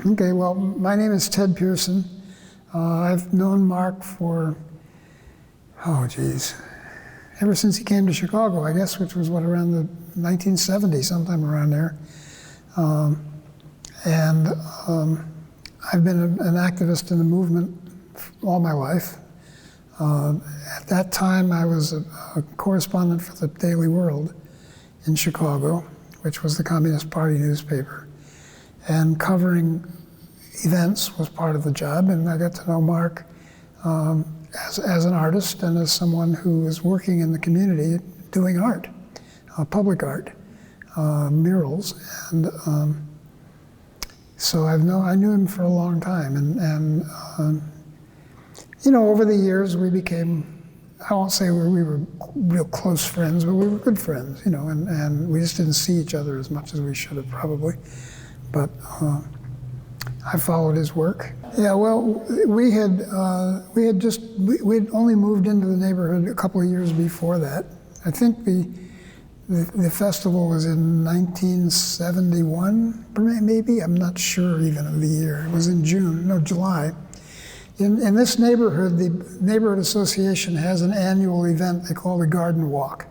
Okay, well, my name is Ted Pearson. I've known Mark for, ever since he came to Chicago, I guess, which was around the 1970s, sometime around there. I've been an activist in the movement all my life. At that time, I was a correspondent for the Daily World in Chicago, which was the Communist Party newspaper. And covering events was part of the job, and I got to know Mark as an artist and as someone who was working in the community doing art, public art, murals, and so I knew him for a long time, and over the years we became, I won't say we were real close friends, but we were good friends, and we just didn't see each other as much as we should have probably. But I followed his work. Yeah, well, we'd only moved into the neighborhood a couple of years before that. I think the festival was in 1971, maybe. I'm not sure even of the year. It was in July. In this neighborhood, the neighborhood association has an annual event they call the Garden Walk,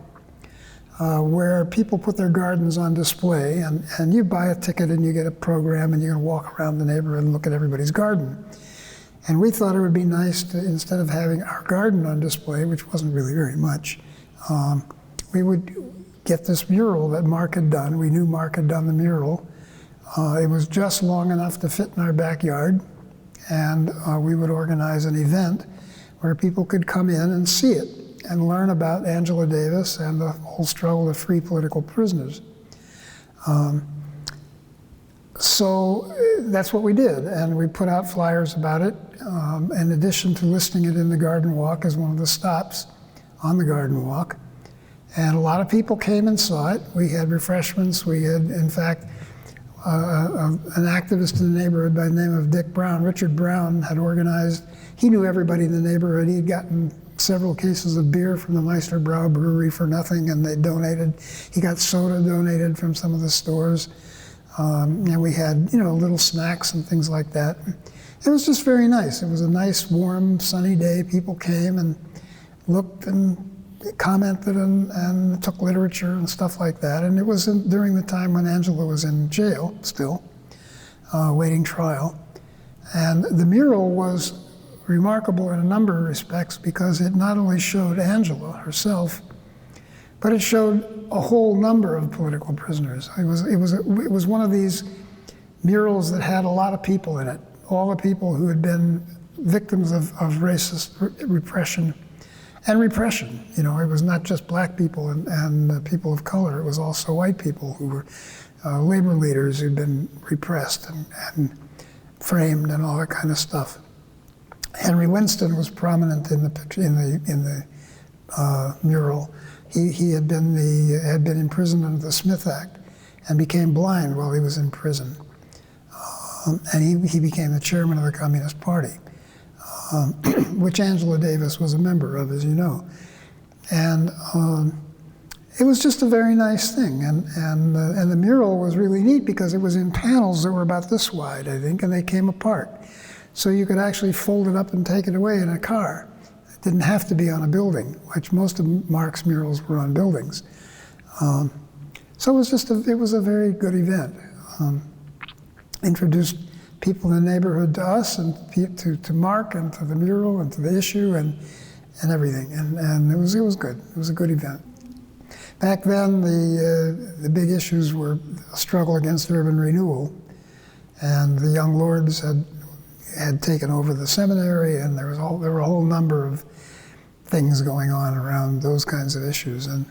where people put their gardens on display, and you buy a ticket and you get a program and you're going to walk around the neighborhood and look at everybody's garden. And we thought it would be nice to, instead of having our garden on display, which wasn't really very much, we would get this mural that Mark had done. We knew Mark had done the mural. It was just long enough to fit in our backyard, and we would organize an event where people could come in and see it and learn about Angela Davis and the whole struggle to free political prisoners. So that's what we did, and we put out flyers about it, in addition to listing it in the Garden Walk as one of the stops on the Garden Walk. And a lot of people came and saw it. We had refreshments. We had, in fact, an activist in the neighborhood by the name of Dick Brown, Richard Brown, had organized, he knew everybody in the neighborhood. He had gotten several cases of beer from the Meisterbrau brewery for nothing, and they donated. He got soda donated from some of the stores. And we had, little snacks and things like that. It was just very nice. It was a nice, warm, sunny day. People came and looked and commented and took literature and stuff like that. And it was during the time when Angela was in jail still, waiting trial. And the mural was remarkable in a number of respects because it not only showed Angela herself, but it showed a whole number of political prisoners. It was one of these murals that had a lot of people in it, all the people who had been victims of racist repression and repression. It was not just black people and people of color, it was also white people who were labor leaders who'd been repressed and framed and all that kind of stuff. Henry Winston was prominent in the mural. He had been imprisoned under the Smith Act and became blind while he was in prison. And he became the chairman of the Communist Party, which Angela Davis was a member of, as you know. And it was just a very nice thing. And the mural was really neat because it was in panels that were about this wide, I think, and they came apart. So you could actually fold it up and take it away in a car. It didn't have to be on a building, which most of Mark's murals were on buildings. So it was a very good event. Introduced people in the neighborhood to us and to Mark and to the mural and to the issue and everything. And it was good. It was a good event. Back then, the big issues were a struggle against urban renewal, and the Young Lords had taken over the seminary, and there were a whole number of things going on around those kinds of issues. And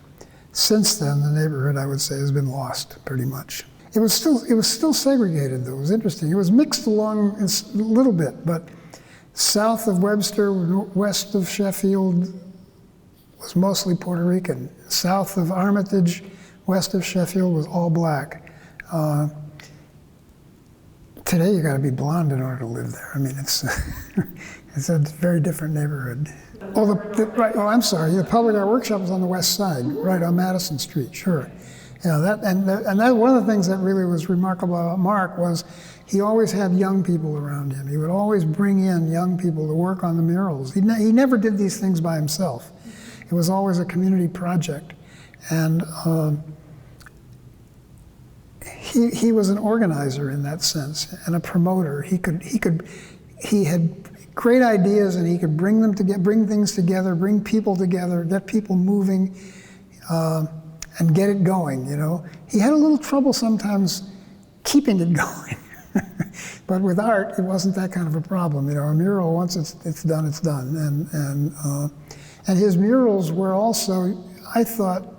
since then, the neighborhood, I would say, has been lost pretty much. It was still segregated, though. It was interesting. It was mixed along a little bit, but south of Webster, west of Sheffield, was mostly Puerto Rican. South of Armitage, west of Sheffield, was all black. Today, you got to be blonde in order to live there. I mean, it's a very different neighborhood. I'm sorry. The Public Art Workshop was on the west side, right on Madison Street. Sure. You know, that one of the things that really was remarkable about Mark was he always had young people around him. He would always bring in young people to work on the murals. He never did these things by himself. It was always a community project. And he was an organizer in that sense and a promoter. He had great ideas, and he could bring things together, bring people together, get people moving, and get it going. You know, he had a little trouble sometimes keeping it going, but with art, it wasn't that kind of a problem. You know, a mural, once it's done, it's done. And his murals were also, I thought,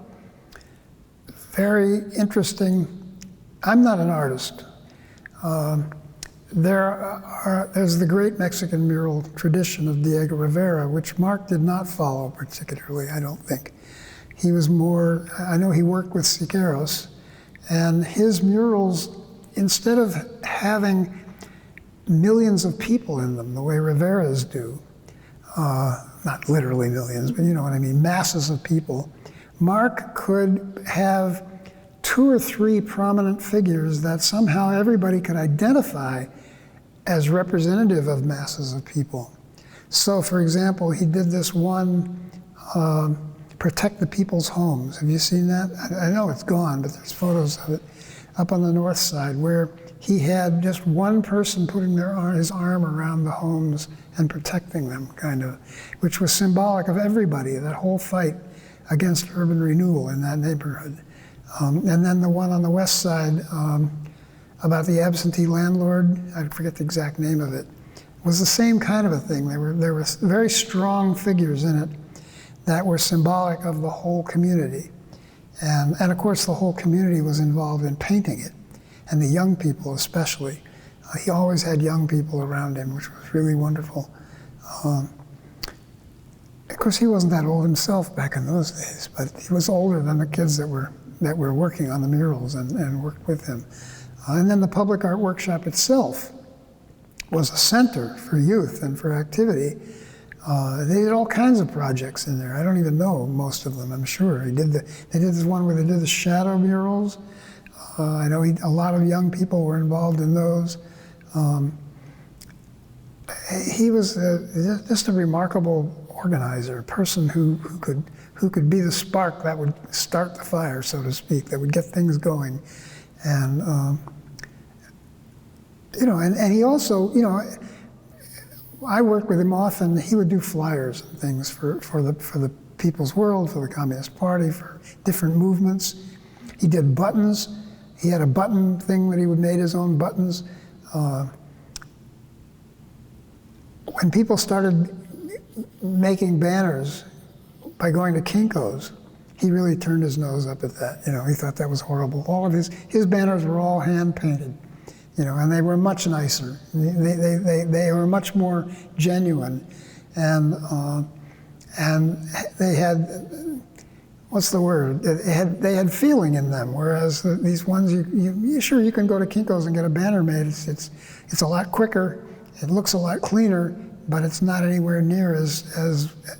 very interesting. I'm not an artist. There's the great Mexican mural tradition of Diego Rivera, which Mark did not follow particularly, I don't think. He was more, I know he worked with Siqueiros, and his murals, instead of having millions of people in them the way Rivera's do, not literally millions, but you know what I mean, masses of people, Mark could have 2 or 3 prominent figures that somehow everybody could identify as representative of masses of people. So, for example, he did this one, Protect the People's Homes. Have you seen that? I know it's gone, but there's photos of it up on the north side where he had just one person putting his arm around the homes and protecting them, kind of, which was symbolic of everybody, that whole fight against urban renewal in that neighborhood. And then the one on the west side about the absentee landlord, I forget the exact name of it, was the same kind of a thing. There were very strong figures in it that were symbolic of the whole community. And of course the whole community was involved in painting it, and the young people especially. He always had young people around him, which was really wonderful. Of course he wasn't that old himself back in those days, but he was older than the kids that were working on the murals and worked with him. And then the Public Art Workshop itself was a center for youth and for activity. They did all kinds of projects in there. I don't even know most of them, I'm sure. They did this one where they did the shadow murals. I know a lot of young people were involved in those. He was just a remarkable organizer, a person who could be the spark that would start the fire, so to speak, that would get things going. And, you know, and he also, you know, I worked with him often. He would do flyers and things for the People's World, for the Communist Party, for different movements. He did buttons. He had a button thing that he would make his own buttons. When people started making banners by going to Kinko's, he really turned his nose up at that. You know, he thought that was horrible. All of his banners were all hand painted, you know, and they were much nicer. They were much more genuine, and they had, what's the word? They had feeling in them. Whereas these ones, sure you can go to Kinko's and get a banner made. It's a lot quicker. It looks a lot cleaner, but it's not anywhere near as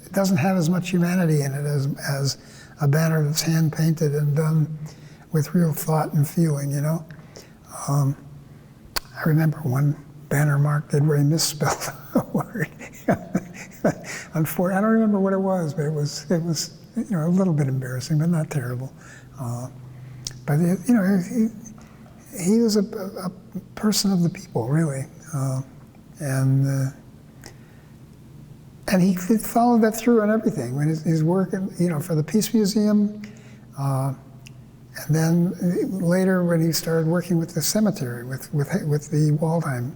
it doesn't have as much humanity in it as a banner that's hand painted and done with real thought and feeling, you know. I remember one banner Mark did where he misspelled a word. Unfortunately, I don't remember what it was, but it was you know, a little bit embarrassing, but not terrible. But you know, he was a person of the people, really, and he followed that through on everything. When his work, you know, for the Peace Museum, and then later when he started working with the cemetery, with the Waldheim,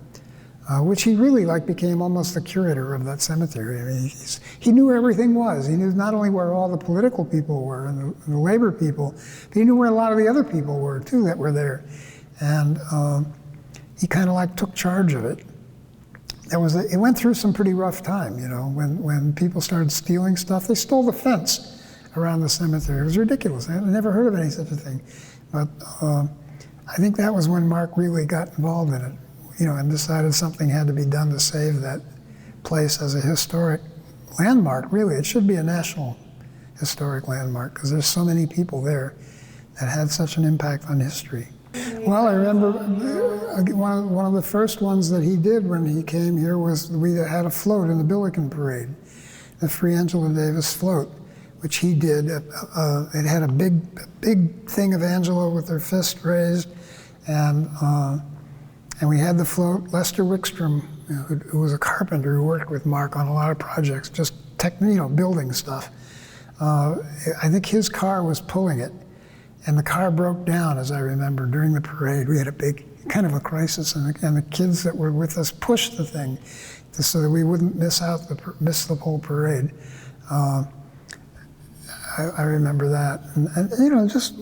which he really became almost the curator of that cemetery. I mean, he knew where everything was. He knew not only where all the political people were and the labor people, but he knew where a lot of the other people were too that were there, and he kind of took charge of it. It went through some pretty rough time, you know, when people started stealing stuff. They stole the fence around the cemetery. It was ridiculous. I had never heard of any such a thing. But I think that was when Mark really got involved in it, you know, and decided something had to be done to save that place as a historic landmark, really. It should be a national historic landmark because there's so many people there that had such an impact on history. Well, I remember one of the first ones that he did when he came here was we had a float in the Billiken Parade, the Free Angela Davis float, which he did. It had a big thing of Angela with her fist raised, and we had the float. Lester Wickstrom, who was a carpenter who worked with Mark on a lot of projects, just building stuff. I think his car was pulling it, and the car broke down, as I remember, during the parade. We had a big kind of a crisis, and the kids that were with us pushed the thing so that we wouldn't miss the whole parade. I remember that, and just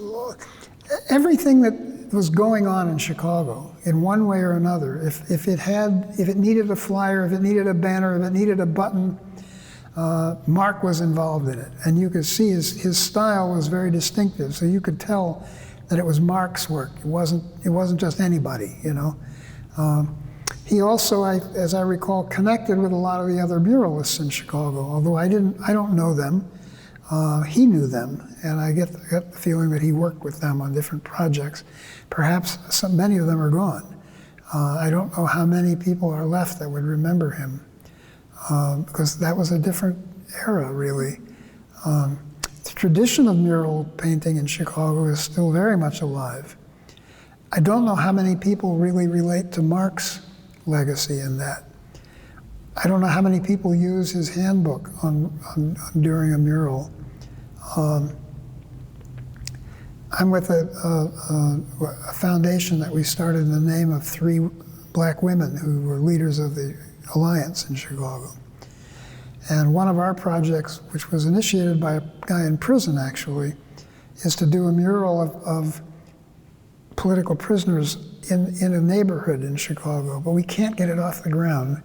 everything that was going on in Chicago in one way or another. If it needed a flyer, if it needed a banner, if it needed a button, Mark was involved in it, and you could see his style was very distinctive. So you could tell that it was Mark's work. It wasn't just anybody, He also, as I recall, connected with a lot of the other muralists in Chicago. Although I don't know them. He knew them, and I get the feeling that he worked with them on different projects. Perhaps many of them are gone. I don't know how many people are left that would remember him, because that was a different era, really. The tradition of mural painting in Chicago is still very much alive. I don't know how many people really relate to Mark's legacy in that. I don't know how many people use his handbook during a mural. I'm with a foundation that we started in the name of 3 black women who were leaders of the Alliance in Chicago. And one of our projects, which was initiated by a guy in prison actually, is to do a mural of political prisoners in a neighborhood in Chicago, but we can't get it off the ground.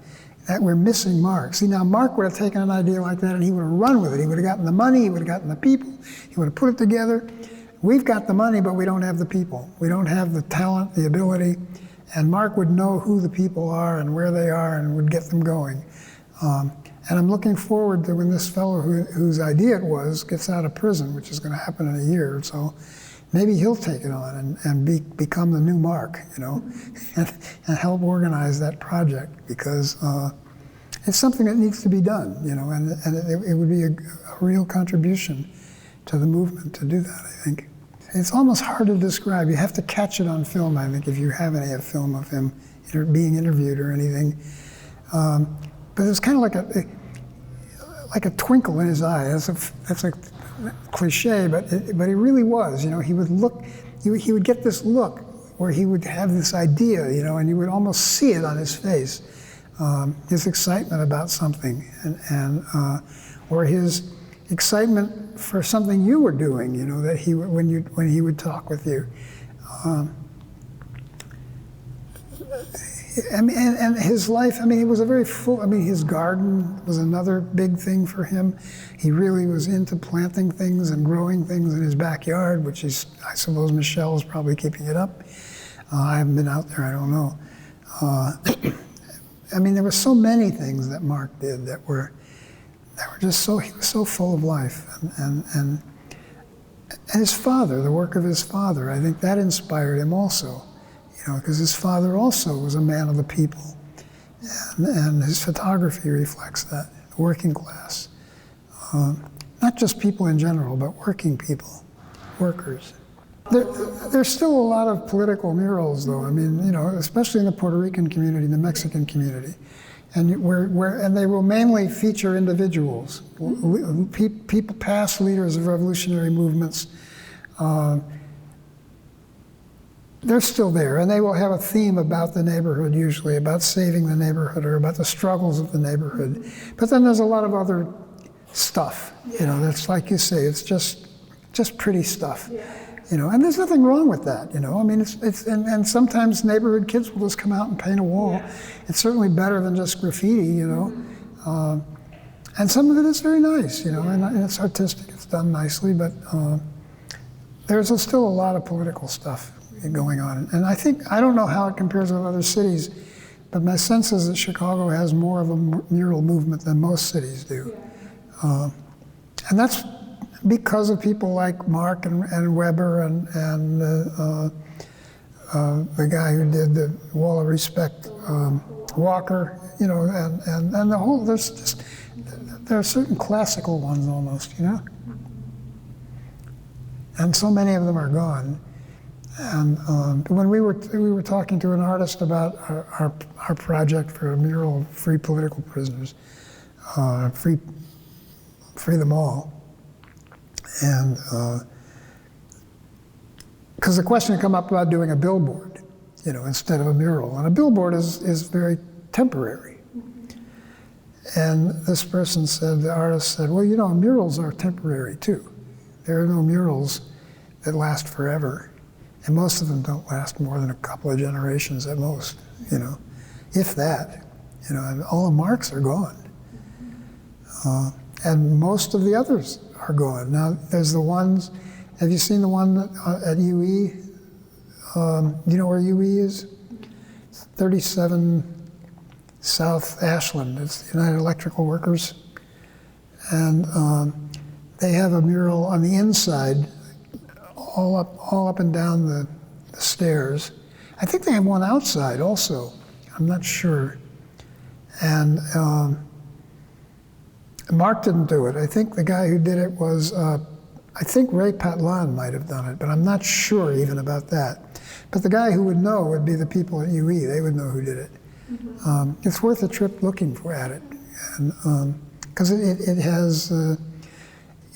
That we're missing Mark. See, now Mark would have taken an idea like that and he would have run with it. He would have gotten the money, he would have gotten the people, he would have put it together. We've got the money, but we don't have the people. We don't have the talent, the ability, and Mark would know who the people are and where they are and would get them going. And I'm looking forward to when this fellow whose idea it was gets out of prison, which is going to happen in a year or so. Maybe he'll take it on and become the new Mark, and help organize that project, because it's something that needs to be done, and it would be a real contribution to the movement to do that, I think. It's almost hard to describe. You have to catch it on film, I think, if you have any film of him being interviewed or anything. But it's kind of like a twinkle in his eye. That's a cliche, but he really was. He would look. He would get this look where he would have this idea, and you would almost see it on his face, his excitement about something, or his excitement for something you were doing. That when he would talk with you. And his life, it was a very full, his garden was another big thing for him. He really was into planting things and growing things in his backyard, which I suppose Michelle is probably keeping it up. I haven't been out there, I don't know. There were so many things that Mark did that were just he was so full of life. And his father, the work of his father, I think that inspired him also. Because his father also was a man of the people. And his photography reflects that, the working class. Not just people in general, but working people, workers. There's still a lot of political murals, though. Especially in the Puerto Rican community, the Mexican community. And and they will mainly feature individuals, people, past leaders of revolutionary movements. They're still there, and they will have a theme about the neighborhood, usually about saving the neighborhood or about the struggles of the neighborhood. But then there's a lot of other stuff, that's like you say, it's just pretty stuff, and there's nothing wrong with that, and sometimes neighborhood kids will just come out and paint a wall. Yeah. It's certainly better than just graffiti, and some of it is very nice, and it's artistic, it's done nicely, but there's still a lot of political stuff going on. And I don't know how it compares with other cities, but my sense is that Chicago has more of a mural movement than most cities do. And that's Because of people like Mark and Weber and the guy who did the Wall of Respect, Walker, you know, and the whole, there are certain classical ones almost, you know? And so many of them are gone. And when we were talking to an artist about our project for a mural of free political prisoners, free them all, and because the question had come up about doing a billboard, you know, instead of a mural, and a billboard is very temporary. And this person said, the artist said, well, you know, murals are temporary too. There are no murals that last forever. And most of them don't last more than a couple of generations at most, you know, if that, you know, and all the marks are gone. And most of the others are gone. Now, there's the ones, have you seen the one at UE? Do you know where UE is? 37 South Ashland. It's the United Electrical Workers. And they have a mural on the inside, all up and down the stairs. I think they have one outside also. I'm not sure. And Mark didn't do it. I think the guy who did it was, I think Ray Patlan might have done it, but I'm not sure even about that. But the guy who would know would be the people at UE. They would know who did it. Mm-hmm. It's worth a trip looking at it, and because it has.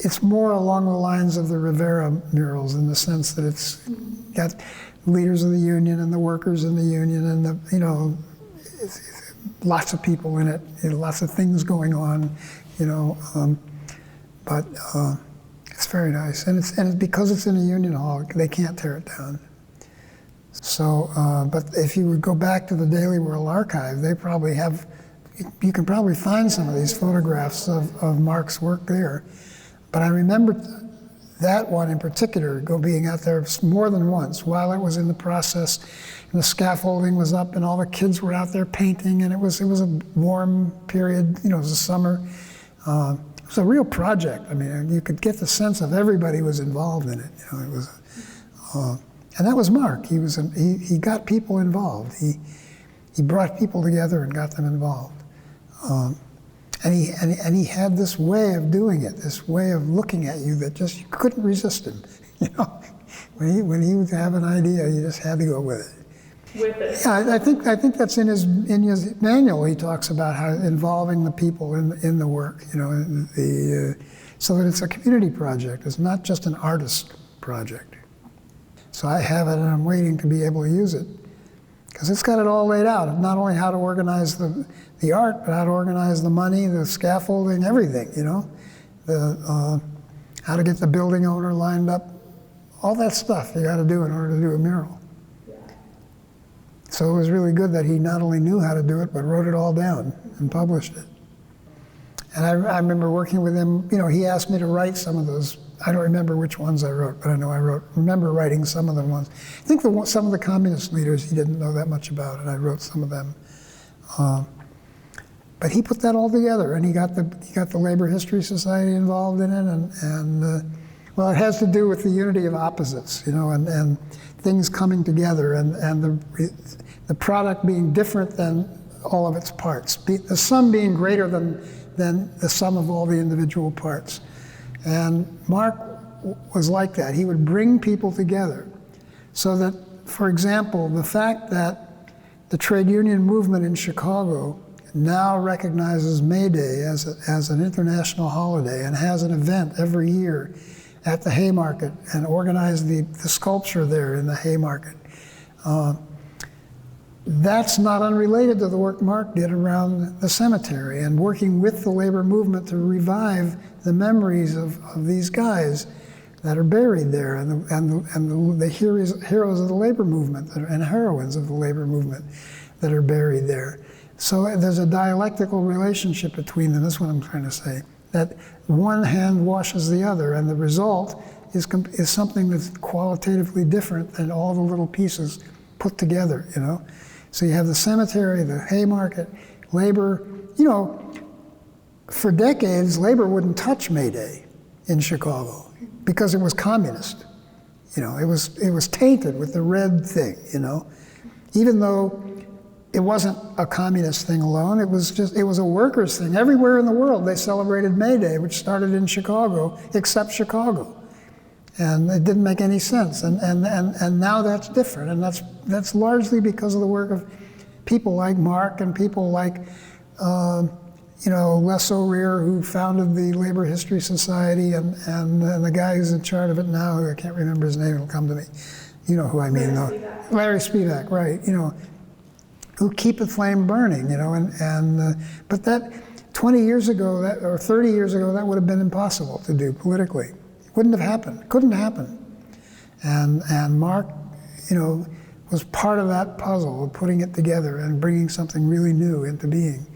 It's more along the lines of the Rivera murals in the sense that it's got leaders of the union and the workers in the union and the, you know, it's lots of people in it, you know, lots of things going on, you know, but it's very nice. And it's because it's in a union hall, they can't tear it down. So, but if you would go back to the Daily World Archive, they probably have, you can probably find some of these photographs of Mark's work there. But I remember that one in particular being out there more than once while it was in the process, and the scaffolding was up, and all the kids were out there painting, and it was a warm period. You know, it was the summer. It was a real project. I mean, you could get the sense of everybody was involved in it. You know, it was, and that was Mark. He got people involved. He brought people together and got them involved. And he had this way of doing it, this way of looking at you that just, you couldn't resist him. You know, when he would have an idea, you just had to go with it. With it. Yeah, I think that's in his manual. He talks about how involving the people in the work. You know, so that it's a community project. It's not just an artist project. So I have it, and I'm waiting to be able to use it because it's got it all laid out. Not only how to organize the art, but how to organize the money, the scaffolding, everything, you know, how to get the building owner lined up, all that stuff you got to do in order to do a mural. Yeah. So it was really good that he not only knew how to do it, but wrote it all down and published it. And I remember working with him, you know, he asked me to write some of those. I don't remember which ones I wrote, but I know remember writing some of them ones. I think some of the communist leaders he didn't know that much about, and I wrote some of them. But he put that all together, and he got the Labor History Society involved in it, and well, it has to do with the unity of opposites, you know, and things coming together, and the product being different than all of its parts, the sum being greater than the sum of all the individual parts. And Mark was like that. He would bring people together, so that, for example, the fact that the trade union movement in Chicago now recognizes May Day as an international holiday and has an event every year at the Haymarket and organized the sculpture there in the Haymarket. That's not unrelated to the work Mark did around the cemetery and working with the labor movement to revive the memories of these guys that are buried there and the heroes of the labor movement and heroines of the labor movement that are buried there. So there's a dialectical relationship between them. That's what I'm trying to say. That one hand washes the other, and the result is something that's qualitatively different than all the little pieces put together, you know? So you have the cemetery, the Haymarket, labor. You know, for decades, labor wouldn't touch May Day. in Chicago because it was communist. You know, it was tainted with the red thing, you know. Even though it wasn't a communist thing alone, it was a workers' thing. Everywhere in the world they celebrated May Day, which started in Chicago, except Chicago. And it didn't make any sense. And now that's different. And that's largely because of the work of people like Mark and people like Les O'Rear, who founded the Labor History Society, and the guy who's in charge of it now, I can't remember his name, it'll come to me. You know who I mean, though. Larry Spivak, right, you know, who keep the flame burning, you know, but that 20 years ago, or 30 years ago, that would have been impossible to do politically. It wouldn't have happened, couldn't happen. And Mark, you know, was part of that puzzle of putting it together and bringing something really new into being.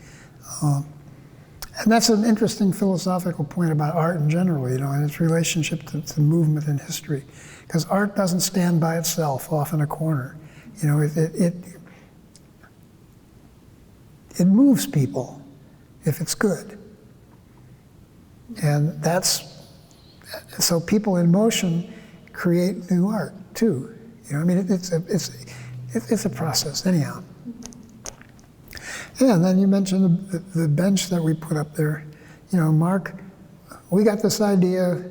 And that's an interesting philosophical point about art in general, you know, and its relationship to movement in history. Because art doesn't stand by itself off in a corner. You know, it moves people if it's good. And so people in motion create new art too. You know, I mean, it's a process anyhow. Yeah, and then you mentioned the bench that we put up there. You know, Mark, we got this idea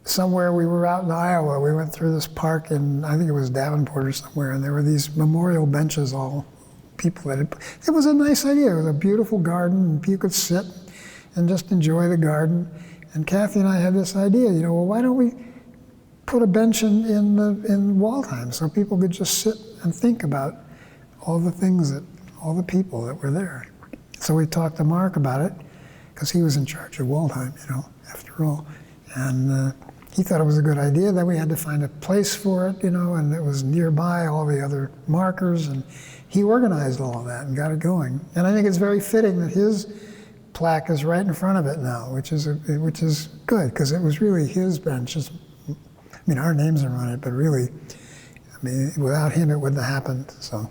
somewhere. We were out in Iowa. We went through this park in, I think it was Davenport or somewhere, and there were these memorial benches, all people that it was a nice idea. It was a beautiful garden, and you could sit and just enjoy the garden. And Kathy and I had this idea, you know, well, why don't we put a bench in Waldheim so people could just sit and think about all the people that were there. So we talked to Mark about it, because he was in charge of Waldheim, you know, after all. And he thought it was a good idea. Then we had to find a place for it, you know, and it was nearby all the other markers, and he organized all of that and got it going. And I think it's very fitting that his plaque is right in front of it now, which is good, because it was really his bench. I mean, our names are on it, but really, I mean, without him, it wouldn't have happened, so.